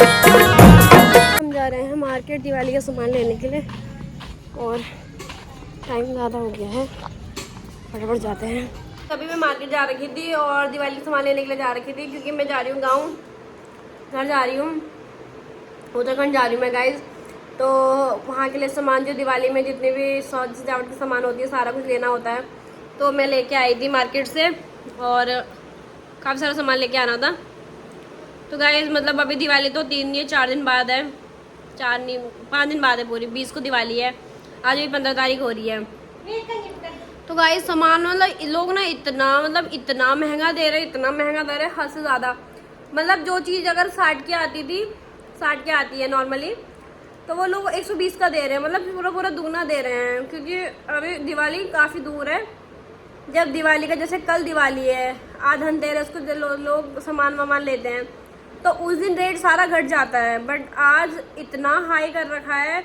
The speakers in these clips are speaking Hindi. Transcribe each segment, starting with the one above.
हम जा रहे हैं मार्केट दिवाली का सामान लेने के लिए और टाइम ज़्यादा हो गया है, फटाफट जाते हैं। तभी मैं मार्केट जा रखी थी और दिवाली का सामान लेने के लिए जा रखी थी, क्योंकि मैं जा रही हूँ गाँव, घर जा रही हूँ, उत्तराखंड जा रही हूँ मैं गाइज। तो वहाँ के लिए सामान, जो दिवाली में जितने भी सजावट के सामान होती है, सारा कुछ लेना होता है। तो मैं लेके आई थी मार्केट से और काफ़ी सारा सामान लेके आना था। तो गाइज मतलब अभी दिवाली तो 4 दिन बाद है, 4 नहीं 5 दिन बाद है, पूरी 20 को दिवाली है, आज भी 15 तारीख हो रही है। तो गाइज सामान मतलब लोग ना इतना महंगा दे रहे, इतना महंगा दे रहे, हद से ज़्यादा। मतलब जो चीज़ अगर 60 की आती थी, 60 की आती है नॉर्मली, तो वो लोग 120 का दे रहे हैं, मतलब पूरा पूरा दुगना दे रहे हैं। क्योंकि अभी दिवाली काफ़ी दूर है। जब दिवाली का, जैसे कल दिवाली है, आज धनतेरस को लोग सामान वामान लेते हैं, तो उस दिन रेट सारा घट जाता है। बट आज इतना हाई कर रखा है,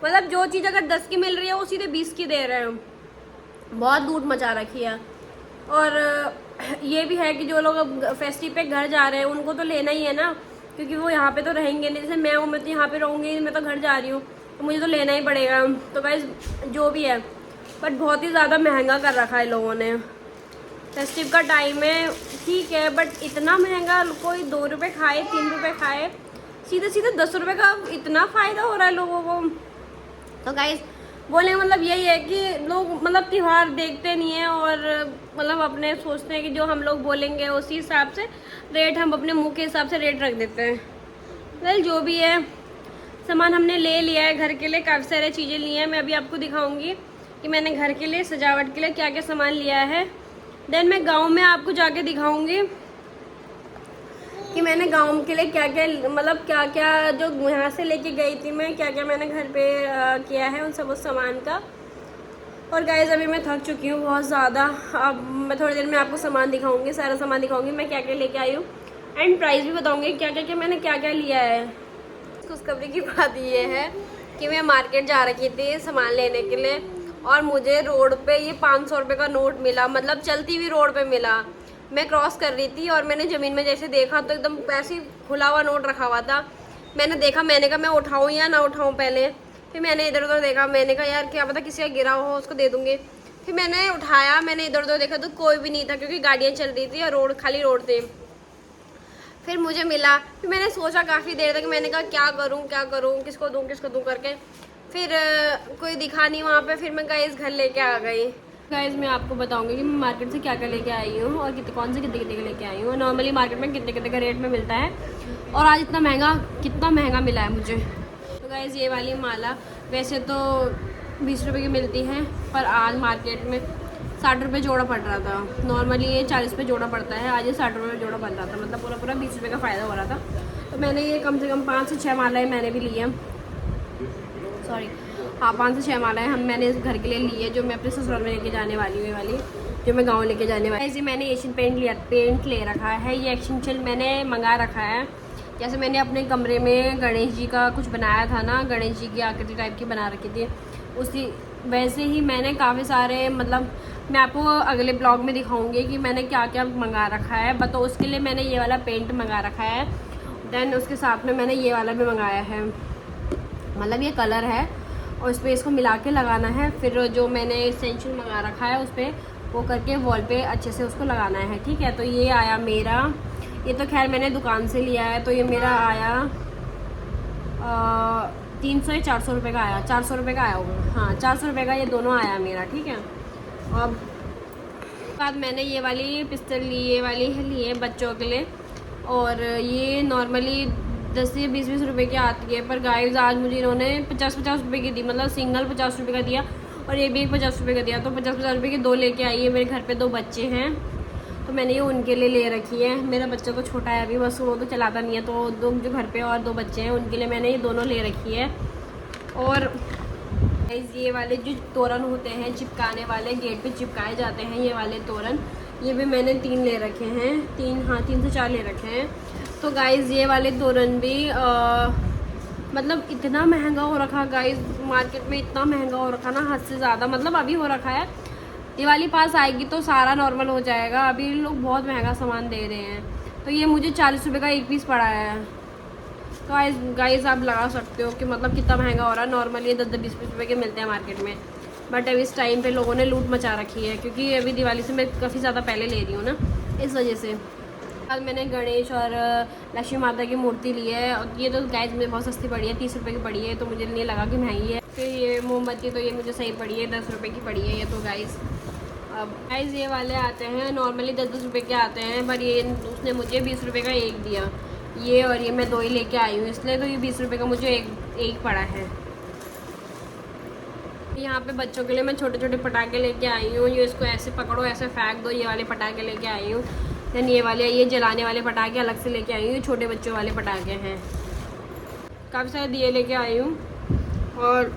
मतलब जो चीज़ अगर 10 की मिल रही है वो सीधे 20 की दे रहे हैं। बहुत लूट मचा रखी है। और ये भी है कि जो लोग अब फेस्टिव पे घर जा रहे हैं, उनको तो लेना ही है ना, क्योंकि वो यहाँ पे तो रहेंगे नहीं। जैसे मैं हूँ, मैं तो यहाँ पे रहूँगी, मैं तो घर जा रही हूँ, तो मुझे तो लेना ही पड़ेगा। तो गाइस जो भी है, बट बहुत ही ज़्यादा महंगा कर रखा है लोगों ने। फेस्टिव का टाइम है, ठीक है, बट इतना महंगा, कोई 2 रुपये खाए, 3 रुपये खाए, सीधे सीधे 10 रुपये का इतना फ़ायदा हो रहा है लोगों को। तो गाइस बोलने का मतलब यही है कि लोग मतलब त्यौहार देखते नहीं है और मतलब अपने सोचते हैं कि जो हम लोग बोलेंगे उसी हिसाब से रेट, हम अपने मुंह के हिसाब से रेट रख देते हैं। वेल जो भी है, सामान हमने ले लिया है घर के लिए, काफ़ी सारी चीज़ें ली हैं। मैं अभी आपको दिखाऊंगी कि मैंने घर के लिए, सजावट के लिए क्या क्या सामान लिया है। देन मैं गाँव में आपको जाके दिखाऊँगी कि मैंने गांव के लिए क्या क्या, मतलब क्या क्या जो यहाँ से लेके गई थी मैं, क्या क्या मैंने घर पे किया है उन सब उस सामान का। और गाइस अभी मैं थक चुकी हूँ बहुत ज़्यादा। अब मैं थोड़ी देर में आपको सामान दिखाऊंगी, सारा सामान दिखाऊंगी मैं क्या क्या लेके आई हूँ, एंड प्राइस भी बताऊंगी क्या मैंने क्या क्या लिया है। खुशखबरी की बात ये है कि मैं मार्केट जा रखी थी सामान लेने के लिए, और मुझे रोड पे ये 500 रुपये का नोट मिला, मतलब चलती हुई रोड पे मिला। मैं क्रॉस कर रही थी और मैंने ज़मीन में जैसे देखा तो एकदम ऐसे ही खुला हुआ नोट रखा हुआ था। मैंने देखा, मैंने कहा मैं उठाऊँ या ना उठाऊँ पहले। फिर मैंने इधर उधर देखा, मैंने कहा यार क्या पता किसी का गिरा हो, उसको दे दूँगी। फिर मैंने उठाया, मैंने इधर उधर देखा तो कोई भी नहीं था, क्योंकि गाड़ियाँ चल रही थी और रोड खाली रोड थी। फिर मुझे मिला, फिर मैंने सोचा काफ़ी देर तक, मैंने कहा क्या करूँ, किसको दूँ करके। फिर कोई दिखा नहीं वहाँ पे, फिर मैं गाइस घर लेके आ गई। गाइस मैं आपको बताऊंगी कि मैं मार्केट से क्या क्या लेके आई हूँ और कौन से कितने कितने के लेके आई हूँ। नॉर्मली मार्केट में कितने कितने का रेट में मिलता है, और आज कितना महंगा मिला है मुझे। तो गाइस ये वाली माला वैसे तो 20 रुपये की मिलती है, पर आज मार्केट में 60 रुपये जोड़ा पड़ रहा था। नॉर्मली ये 40 रुपये जोड़ा पड़ता है, आज ये 60 रुपये जोड़ा पड़ रहा था, मतलब पूरा पूरा 20 रुपये का फ़ायदा हो रहा था। तो मैंने ये कम से कम 5 से 6 मालाएँ मैंने भी ली हैं, सॉरी हाँ 5 से 6 मालाएँ मैंने इस घर के लिए ली है, जो मैं अपने ससुराल में लेके जाने वाली हूँ। ये वाली जो मैं गाँव लेके जाने वाली, ऐसे मैंने एशियन पेंट ले रखा है। ये एक्सटेंशन मैंने मंगा रखा है। जैसे मैंने अपने कमरे में गणेश जी का कुछ बनाया था ना, गणेश जी की आकृति टाइप की बना रखी थी, उसी वैसे ही मैंने काफ़ी सारे, मतलब मैं आपको अगले ब्लॉग में दिखाऊंगी कि मैंने क्या क्या मंगा रखा है। बट उसके लिए मैंने ये वाला पेंट मंगा रखा है। देन उसके साथ में मैंने ये वाला भी मंगाया है, मतलब ये कलर है और इस पर इसको मिला के लगाना है। फिर जो मैंने एक्सटेंशन मंगा रखा है उस पर वो करके वॉल पे अच्छे से उसको लगाना है, ठीक है। तो ये आया मेरा, ये तो खैर मैंने दुकान से लिया है, तो ये मेरा आया 300 या 400 रुपये का आया, 400 रुपये का आया होगा, हाँ 400 रुपये का ये दोनों आया मेरा, ठीक है। अब बाद मैंने ये वाली पिस्टल ली, ये वाली ली है बच्चों के लिए, और ये नॉर्मली 10 से 20 रुपए की आती है। पर गाइस आज मुझे इन्होंने 50 रुपए की दी, मतलब सिंगल 50 रुपये का दिया और ये भी एक 50 रुपये का दिया। तो 50 रुपये के 2 लेके आई है। मेरे घर पे 2 बच्चे हैं, तो मैंने ये उनके लिए ले रखी है। मेरा बच्चा तो छोटा है अभी, बस वो तो चलाता नहीं है, तो 2 जो घर पे और 2 बच्चे हैं उनके लिए मैंने ये दोनों ले रखी है। और ये वाले जो तोरण होते हैं चिपकाने वाले, गेट पे चिपकाए जाते हैं ये वाले तोरण, ये भी मैंने 3 ले रखे हैं, 3 से 4 ले रखे हैं। तो गाइज़ ये वाले तोरण भी मतलब इतना महंगा हो रखा गाइज़, मार्केट में इतना महंगा हो रखा ना, हद से ज़्यादा, मतलब अभी हो रखा है। दिवाली पास आएगी तो सारा नॉर्मल हो जाएगा, अभी लोग बहुत महंगा सामान दे रहे हैं। तो ये मुझे 40 रुपये का एक पीस पड़ा है, तो गाइस आप लगा सकते हो कि मतलब कितना महंगा हो रहा है। नॉर्मली 10-20 रुपये के मिलते हैं मार्केट में, बट अभी इस टाइम पे लोगों ने लूट मचा रखी है, क्योंकि अभी दिवाली से मैं काफ़ी ज़्यादा पहले ले रही हूँ ना, इस वजह से। आज मैंने गणेश और लक्ष्मी माता की मूर्ति ली है, और ये तो गाइस मुझे बहुत सस्ती पड़ी है, 30 रुपये की पड़ी है, तो मुझे नहीं लगा कि महंगी है। फिर ये मोमबत्ती तो ये मुझे सही पड़ी है, 10 रुपये की पड़ी है ये तो गाइस। अब गाइस ये वाले आते हैं नॉर्मली 10-10 रुपये के आते हैं, पर ये उसने मुझे 20 रुपये का एक दिया, ये और ये मैं 2 ही लेके आई हूँ, इसलिए तो ये 20 रुपये का मुझे एक पड़ा है। यहाँ पे बच्चों के लिए मैं छोटे छोटे पटाखे लेके आई हूँ, ये इसको ऐसे पकड़ो ऐसे फेंक दो, ये वाले पटाखे लेके आई हूँ। देन ये जलाने वाले पटाखे अलग से लेके आई हूँ, ये छोटे बच्चों वाले पटाखे हैं। काफ़ी सारे दिए लेके आई हूँ, और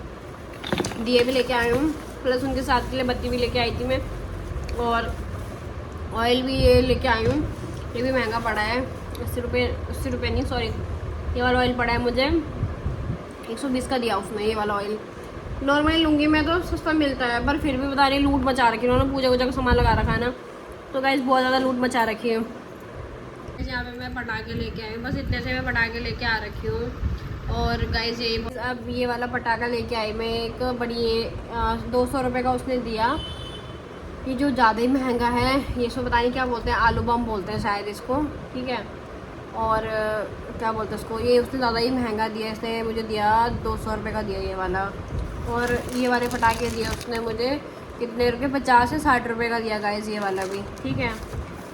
दिए भी लेके आई हूँ, प्लस उनके साथ के लिए बत्ती भी लेके आई थी मैं, और ऑयल भी ये लेके आई हूँ। ये भी महंगा पड़ा है, 80 रुपये नहीं, सॉरी, ये वाला ऑयल पड़ा है मुझे 120 का दिया उसमें। ये वाला ऑयल नॉर्मली लूँगी मैं तो सस्ता मिलता है, पर फिर भी बता रही लूट मचा रखी उन्होंने, पूजा वूजा का सामान लगा रखा है ना, तो गाइस बहुत ज़्यादा लूट मचा रखी है। यहाँ पे मैं पटाखे लेके आई हूँ, बस इतने से मैं पटाखे लेके आ रखी हूँ। और गाइस अब ये वाला पटाखा लेके आई मैं, एक बड़ी 200 रुपये का उसने दिया। ये जो ज़्यादा ही महंगा है, ये इसको पता नहीं क्या बोलते हैं, आलू बम बोलते हैं शायद इसको, ठीक है। और क्या बोलते हैं इसको, ये उसने ज़्यादा ही महंगा दिया, इसने मुझे दिया 200 रुपये का दिया ये वाला। और ये वाले पटाखे दिए उसने मुझे कितने रुपये, 50 से 60 रुपये का दिया गाइस ये वाला भी, ठीक है।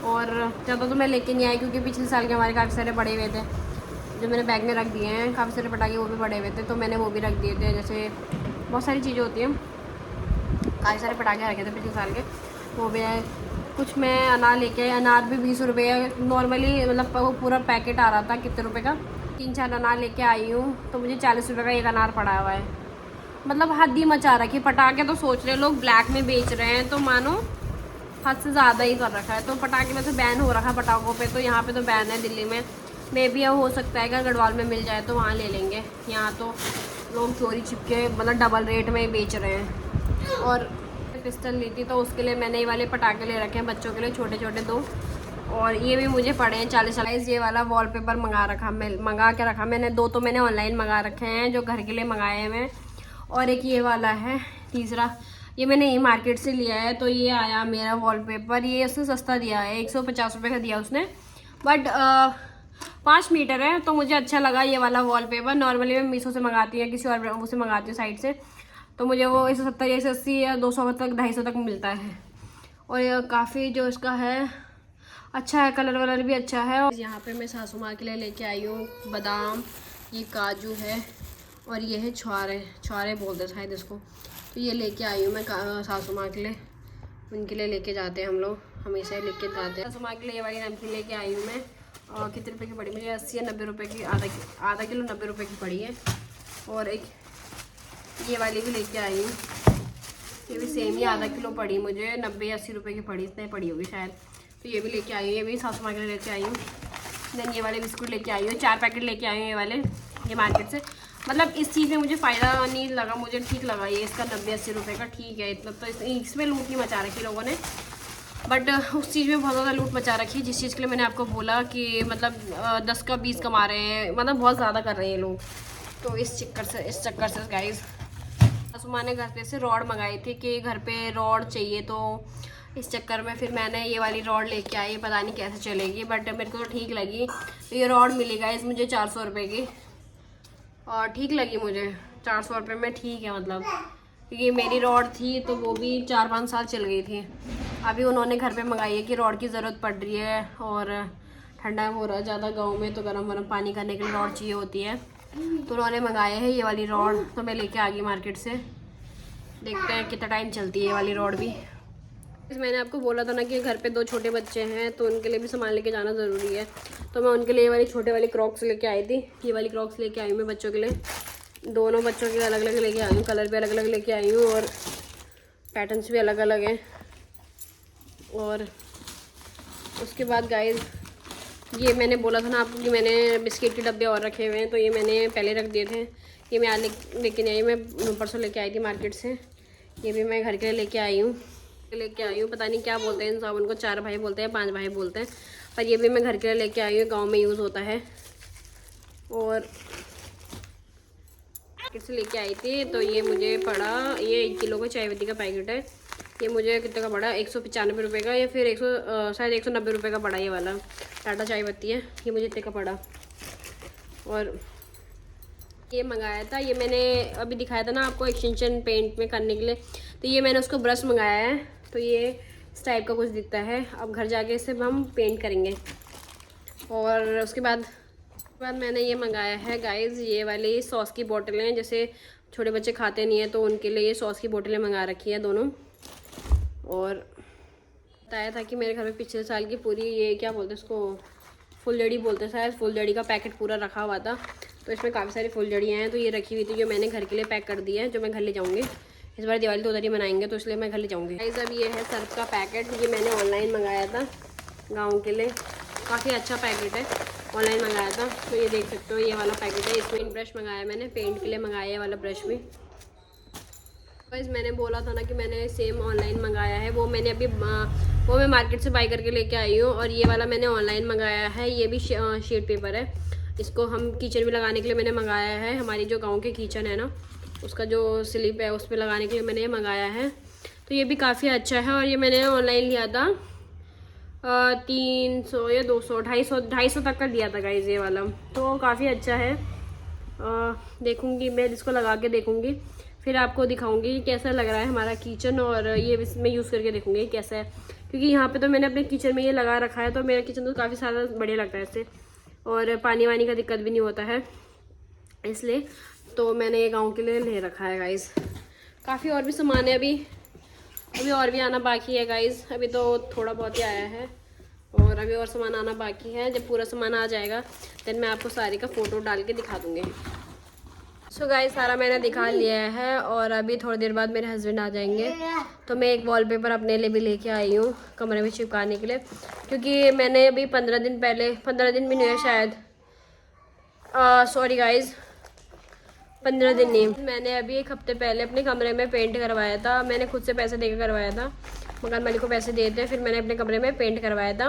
और ज़्यादा तो मैं लेके नहीं आई, क्योंकि पिछले साल के हमारे काफ़ी सारे पड़े हुए थे, जो मैंने बैग में रख दिए हैं, काफ़ी सारे पटाखे वो भी पड़े हुए थे, तो मैंने वो भी रख दिए थे। जैसे बहुत सारी चीज़ें होती हैं, काफ़ी सारे पटाखे रखे थे पिछले साल के, वो भी है। कुछ मैं अनार लेके आई, अनार भी 20 रुपये नॉर्मली, मतलब वो पूरा पैकेट आ रहा था कितने रुपए का, 3-4 अनार लेके आई हूँ, तो मुझे 40 रुपये का एक अनार पड़ा हुआ है। मतलब हद ही मचा रखी। पटाखे तो सोच रहे लोग ब्लैक में बेच रहे हैं, तो मानो हद से ज़्यादा ही कर रखा है। तो पटाखे में तो बैन हो रखा है पटाखों पे, तो यहाँ पे तो बैन है दिल्ली में। मे भी हो सकता है कि गढ़वाल में मिल जाए तो वहाँ ले लेंगे, यहाँ तो लोग चोरी छिपके मतलब डबल रेट में बेच रहे हैं। और पिस्टल ली थी, तो उसके लिए मैंने ये वाले पटाखे ले रखे हैं बच्चों के लिए, छोटे छोटे 2, और ये भी मुझे पड़े हैं 40। ये वाला वॉलपेपर मंगा के रखा मैंने, 2 तो मैंने ऑनलाइन मंगा रखे हैं जो घर के लिए मंगाए हैं मैं, और एक ये वाला है तीसरा, ये मैंने यही मार्केट से लिया है। तो ये आया मेरा वॉलपेपर, ये उसने सस्ता दिया है, 150 रुपये का दिया उसने, बट 5 मीटर है, तो मुझे अच्छा लगा ये वाला वॉलपेपर। नॉर्मली मैं मीशो से मंगाती हूँ, किसी और उसे मंगाती हूँ साइट से, तो मुझे वो 170 या 180 या 200 तक 250 तक मिलता है। और ये काफ़ी जो इसका है अच्छा है, कलर वलर भी अच्छा है। और यहाँ पे मैं सासू माँ के लिए लेके आई हूँ बादाम, ये काजू है, और ये है छुआरे बोलते हैं शायद इसको, तो ये लेके आई हूँ मैं सासू माँ के लिए, उनके लिए लेके जाते हैं हम लोग, हमेशा लेके जाते हैं। सासू माँ के लिए ये वाली नमकीन लेके आई हूँ मैं, और कितने रुपए की पड़ी मुझे, 80 या 90 रुपये की, आधा किलो 90 रुपये की पड़ी है। और एक ये वाली भी लेके आई हूँ, ये भी सेम ही आधा किलो पड़ी मुझे, 90 या 80 रुपये की पड़ी, इतने पड़ी होगी शायद। तो ये भी लेके आई हूँ, ये भी सासू माँ के लिए लेके आई हूँ। देन ये वाले बिस्कुट लेके आई हूँ, 4 पैकेट लेके आई हूँ ये वाले, ये मार्केट से। मतलब इस चीज़ में मुझे फ़ायदा नहीं लगा, मुझे ठीक लगा ये, इसका 90-80 रुपये का ठीक है इतना, तो इसमें लूट नहीं मचा रखी लोगों ने, बट उस चीज़ में बहुत ज़्यादा लूट मचा रखी है, जिस चीज़ के लिए मैंने आपको बोला कि मतलब 10 का 20 कमा रहे हैं, मतलब बहुत ज़्यादा कर रहे हैं लोग। तो इस चक्कर से गाइस सासू माँ ने घर पे से रॉड मंगाई थी कि घर पे रॉड चाहिए, तो इस चक्कर में फिर मैंने ये वाली रॉड लेके आई। पता नहीं कैसे चलेगी, बट मेरे को तो ठीक लगी। तो ये रॉड मिली गाइस मुझे 400 रुपये की, और ठीक लगी मुझे 400 रुपये में, ठीक है मतलब, क्योंकि मेरी रॉड थी तो वो भी 4-5 साल चल गई थी। अभी उन्होंने घर पे मंगाई है कि रॉड की ज़रूरत पड़ रही है, और ठंडा हो रहा है ज़्यादा गाँव में, तो गर्म पानी करने के लिए रॉड चाहिए होती है, तो उन्होंने मंगाया है ये वाली रॉड। तो मैं लेके आ गई मार्केट से, देखते हैं कितना टाइम चलती है ये वाली रॉड भी। मैंने आपको बोला था ना कि घर पे 2 छोटे बच्चे हैं, तो उनके लिए भी सामान लेके जाना ज़रूरी है, तो मैं उनके लिए ये वाली छोटे वाली क्रॉक्स लेके आई थी। ये वाली क्रॉक्स लेके आई हूँ मैं बच्चों के लिए, दोनों बच्चों के अलग अलग लेके आई हूँ, कलर भी अलग अलग लेके आई हूँ, और पैटर्न्स भी अलग अलग हैं। और उसके बाद गाइस ये मैंने बोला था ना आपको कि मैंने बिस्किट के डब्बे और रखे हुए हैं, तो ये मैंने पहले रख दिए थे। ये मैं आज लेके नहीं आई, मैं परसों लेके आई थी मार्केट से। ये भी मैं घर के लिए लेके आई हूँ, पता नहीं क्या बोलते हैं इन साबुन को, 4 भाई बोलते हैं 5 भाई बोलते हैं, पर ये भी मैं घर के लिए लेके आई हूँ, गाँव में यूज़ होता है। और से लेके आई थी। तो ये मुझे पड़ा, ये 1 किलो का चाय पत्ती का पैकेट है। ये मुझे कितने का पड़ा, 195 रुपये का, या फिर शायद 190 रुपये का पड़ा। ये वाला टाटा चाय पत्ती है, ये मुझे इतने का पड़ा। और ये मंगाया था, ये मैंने अभी दिखाया था ना आपको एक्सटेंशन पेंट में करने के लिए, तो ये मैंने उसको ब्रश मंगाया है। तो ये इस टाइप का कुछ दिखता है। अब घर जाके इसे हम पेंट करेंगे। और उसके बाद मैंने ये मंगाया है गाइस, ये वाली सॉस की बोतलें, जैसे छोटे बच्चे खाते नहीं है तो उनके लिए ये सॉस की बोतलें मंगा रखी है दोनों। और बताया था कि मेरे घर में पिछले साल की पूरी, ये क्या बोलते हैं उसको, फुलझड़ी बोलते हैं शायद, फुलझड़ी का पैकेट पूरा रखा हुआ था। तो इसमें काफ़ी सारी फुलझड़ियाँ हैं, तो ये रखी हुई थी जो मैंने घर के लिए पैक कर दी है, जो मैं घर ले जाऊँगी। इस बार दिवाली तो उधर ही मनाएंगे, तो इसलिए मैं घर ले जाऊँगी। गाइस अब ये है सर्फ का पैकेट, ये मैंने ऑनलाइन मंगाया था गाँव के लिए। काफ़ी अच्छा पैकेट है, ऑनलाइन मंगाया था। तो ये देख सकते हो, ये वाला पैकेट है। इसमें ब्रश मंगाया मैंने, पेंट के लिए मंगाया है वाला ब्रश भी। गाइस मैंने बोला था ना कि मैंने सेम ऑनलाइन मंगाया है, वो मैंने अभी वो मैं मार्केट से बाई करके लेके आई हूँ। और ये वाला मैंने ऑनलाइन मंगाया है, ये भी शीट पेपर है। इसको हम किचन में लगाने के लिए मैंने मंगाया है। हमारी जो गाँव के किचन है ना, उसका जो स्लिप है उस पर लगाने के लिए मैंने ये मंगाया है। तो ये भी काफ़ी अच्छा है। और ये मैंने ऑनलाइन लिया था 300 या 200 250 तक का दिया था गाइस ये वाला। तो काफ़ी अच्छा है। देखूँगी मैं, इसको लगा के देखूँगी, फिर आपको दिखाऊंगी कि कैसा लग रहा है हमारा किचन। और ये मैं यूज़ करके देखूँगी कैसा है, क्योंकि यहाँ पे तो मैंने अपने किचन में ये लगा रखा है, तो मेरा किचन तो काफ़ी सारा बढ़िया लगता है इससे। और पानी वानी का दिक्कत भी नहीं होता है, इसलिए तो मैंने ये गाँव के लिए ले रखा है गाइस। काफ़ी और भी सामान है, अभी और भी आना बाकी है गाइस। अभी तो थोड़ा बहुत ही आया है, और अभी और सामान आना बाकी है। जब पूरा सामान आ जाएगा देन मैं आपको सारी का फ़ोटो डाल के दिखा दूँगी। सो गाइस सारा मैंने दिखा लिया है, और अभी थोड़ी देर बाद मेरे हस्बैंड आ जाएंगे। तो मैं एक वॉलपेपर अपने लिए भी लेके आई हूँ कमरे में चिपकाने के लिए, क्योंकि मैंने अभी 15 दिन पहले, 15 दिन भी नहीं है शायद, सॉरी गाइस 15 दिन नहीं, मैंने अभी 1 हफ्ते पहले अपने कमरे में पेंट करवाया था। मैंने खुद से पैसे देकर करवाया था, मकान मालिक को पैसे दिए थे, फिर मैंने अपने कमरे में पेंट करवाया था।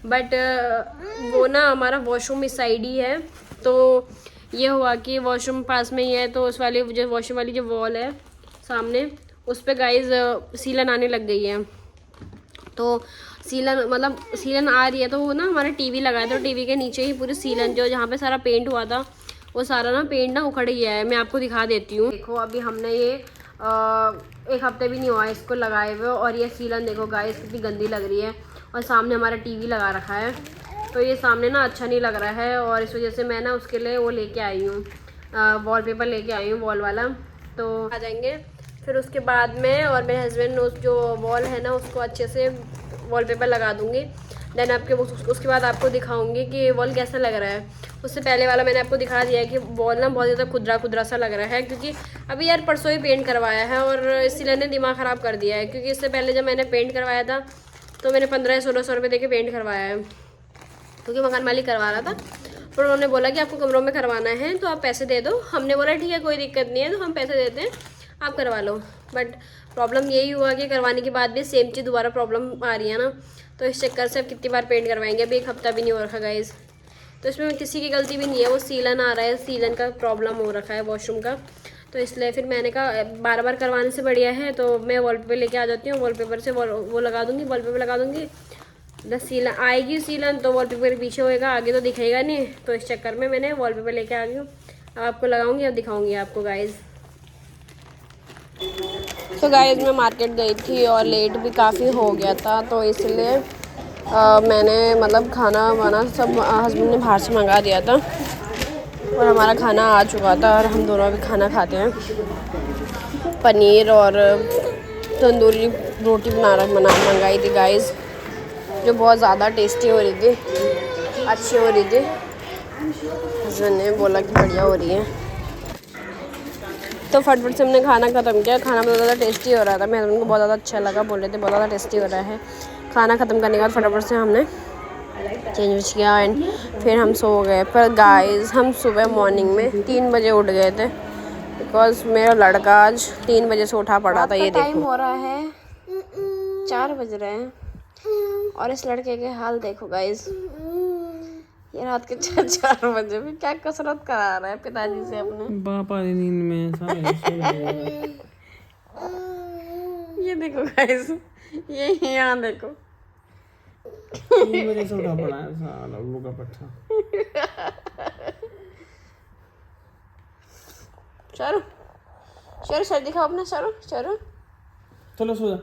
बट वो ना हमारा वॉशरूम इस साइड ही है, तो ये हुआ कि वॉशरूम पास में ही है, तो उस वाली जो वॉशरूम वाली जो वॉल है सामने, उस पर गाइस सीलन आने लग गई है। तो सीलन मतलब सीलन आ रही है, तो वो ना हमारा टीवी लगा है, तो टीवी के नीचे ही पूरी सीलन जो जहाँ पे सारा पेंट हुआ था वो सारा ना पेंट ना उखड़ गया है। मैं आपको दिखा देती हूँ। देखो अभी हमने ये 1 हफ्ते भी नहीं हुआ इसको लगाए हुए, और ये सीलन देखो गाइस कितनी गंदी लग रही है। और सामने हमारा टीवी लगा रखा है, तो ये सामने ना अच्छा नहीं लग रहा है। और इस वजह से मैं ना उसके लिए वो लेके आई हूँ, वॉलपेपर लेके आई हूँ वॉल वाला। तो आ जाएंगे फिर उसके बाद में, और मेरे हस्बैंड उस जो वॉल है ना उसको अच्छे से वॉलपेपर लगा दूँगी। देन आपके उसके बाद आपको दिखाऊंगी कि वॉल कैसा लग रहा है। उससे पहले वाला मैंने आपको दिखा दिया है कि वॉल ना बहुत ज़्यादा खुदरा खुदरा सा लग रहा है, क्योंकि अभी यार परसों ही पेंट करवाया है, और इसलिए ने दिमाग ख़राब कर दिया है। क्योंकि इससे पहले जब मैंने पेंट करवाया था तो मैंने 1500-1600 रुपये दे के पेंट करवाया है, क्योंकि मकान मालिक करवा रहा था। पर उन्होंने बोला कि आपको कमरों में करवाना है तो आप पैसे दे दो। हमने बोला ठीक है कोई दिक्कत नहीं है, तो हम पैसे देते हैं, आप करवा लो। बट प्रॉब्लम यही हुआ कि करवाने के बाद भी सेम चीज़ दोबारा प्रॉब्लम आ रही है ना, तो इस चक्कर से अब कितनी बार पेंट करवाएंगे। अभी 1 हफ्ता भी नहीं हो रखा गाइस, तो इसमें किसी की गलती भी नहीं है, वो सीलन आ रहा है, सीलन का प्रॉब्लम हो रखा है वॉशरूम का। तो इसलिए फिर मैंने कहा बार बार करवाने से बढ़िया है तो मैं वॉलपेपर लेके आ जाती हूँ, वॉलपेपर से वो लगा दूँगी, वॉलपेपर लगा दूँगी। बस सीलन आएगी, सीलन तो वॉलपेपर पीछे होएगा, आगे तो दिखेगा नहीं। तो इस चक्कर में मैंने वॉलपेपर लेके आ गई हूँ। अब आपको लगाऊंगी, अब दिखाऊंगी आपको गाइस। तो गाइस मैं मार्केट गई थी और लेट भी काफ़ी हो गया था, तो इसलिए मैंने मतलब खाना वाना सब हस्बैंड ने बाहर से मंगा दिया था, और हमारा खाना आ चुका था, और हम दोनों अभी खाना खाते हैं। पनीर और तंदूरी रोटी मंगाई थी गाइस, जो बहुत ज़्यादा टेस्टी हो रही थी, अच्छी हो रही थी। हस्बैंड ने बोला कि बढ़िया हो रही है, तो फटफट से हमने खाना ख़त्म किया। खाना बहुत ज़्यादा टेस्टी हो रहा था, मेरे हस्बैंड को बहुत ज़्यादा अच्छा लगा, बोल रहे थे बहुत ज़्यादा टेस्टी हो रहा है। खाना ख़त्म करने के बाद फटाफट से हमने चेंज किया एंड फिर हम सो गए। पर गाइस हम सुबह मॉर्निंग में 3 बजे उठ गए थे, बिकॉज मेरा लड़का आज 3 बजे से उठा पड़ा था। ये देखो टाइम हो रहा है 4 बज रहे हैं, और इस लड़के के हाल देखो गाइस, ये रात के 4 बजे भी क्या कसरत करा रहा है पिताजी से अपने। पापा नींद में सारे सो गए। ये देखो गाइस, ये यहाँ देखो 3 बजे से उठा पड़ा है साला उल्लू का पट्टा। चलो चलो सर दिखाओ अपना, चलो चलो चलो सो जा,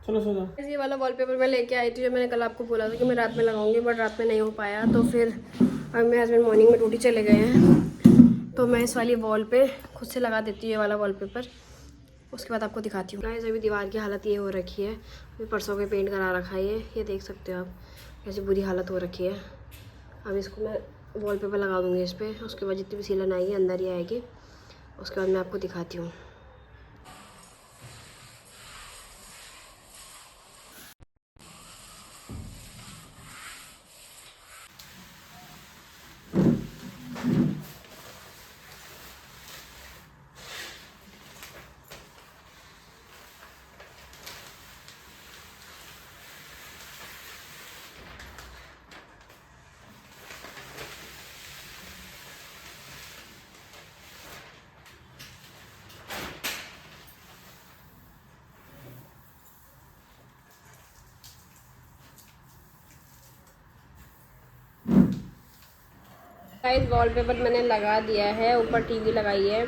चलो सो जा। ये वाला वॉलपेपर मैं लेके आई थी जो मैंने कल आपको बोला था कि मैं रात में लगाऊंगी, बट रात में नहीं हो पाया। तो फिर अब मेरे हस्बैंड मॉर्निंग में ड्यूटी चले गए हैं, तो मैं इस वाली वॉल पे खुद से लगा देती हूँ ये वाला वॉलपेपर। उसके बाद आपको दिखाती हूँ। गाइस अभी दीवार की हालत ये हो रखी है, अभी परसों के पेंट करा रखा है ये देख सकते हो आप कैसी बुरी हालत हो रखी है। अब इसको मैं वॉलपेपर लगा दूँगी इस पर, उसके बाद जितनी भी सीलन आएगी अंदर ही आएगी। उसके बाद मैं आपको दिखाती हूँ। गाइस वॉलपेपर मैंने लगा दिया है, ऊपर टीवी लगाई है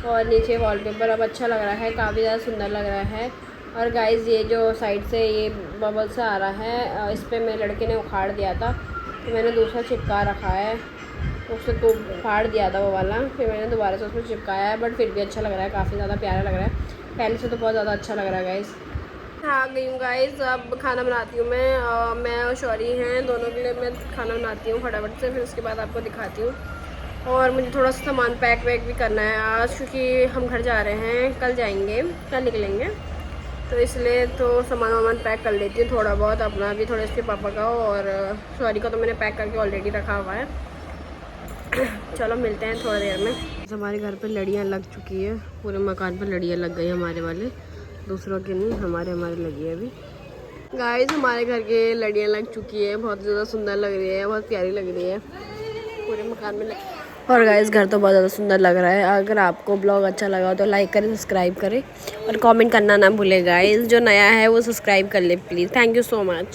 और नीचे वॉलपेपर अब अच्छा लग रहा है, काफ़ी ज़्यादा सुंदर लग रहा है। और गाइस ये जो साइड से ये बबल सा आ रहा है, इस पर मेरे लड़के ने उखाड़ दिया था, तो मैंने दूसरा चिपका रखा है। उससे तो उखाड़ दिया था वो वाला, फिर मैंने दोबारा से उसमें चिपकाया है, बट फिर भी अच्छा लग रहा है, काफ़ी ज़्यादा प्यारा लग रहा है। पहले से तो बहुत ज़्यादा अच्छा लग रहा है गाइस। आ गई हूँ गाइस, अब खाना बनाती हूँ मैं और शौरी हैं, दोनों के लिए मैं खाना बनाती हूँ फटाफट से, फिर उसके बाद आपको दिखाती हूँ। और मुझे थोड़ा सा सामान पैक वैक भी करना है आज, क्योंकि हम घर जा रहे हैं, कल जाएंगे, कल निकलेंगे, तो इसलिए तो सामान वामान पैक कर लेती हूँ थोड़ा बहुत, अपना भी थोड़ा इसके पापा का, और शौरी का तो मैंने पैक करके ऑलरेडी रखा हुआ है। चलो मिलते हैं थोड़ी देर में। हमारे घर पे लड़ियाँ लग चुकी है, पूरे मकान पर लड़ियाँ लग गई हमारे वाले, दूसरों के नहीं, हमारे लगी है अभी। गाइस हमारे घर के लड़ियाँ लग चुकी है, बहुत ज़्यादा सुंदर लग रही है, बहुत प्यारी लग रही है, पूरे मकान में और गाइस घर तो बहुत ज़्यादा सुंदर लग रहा है। अगर आपको ब्लॉग अच्छा लगा तो लाइक करें, सब्सक्राइब करें और कमेंट करना ना भूलें गाइस। जो नया है वो सब्सक्राइब कर ले please. Thank you so much.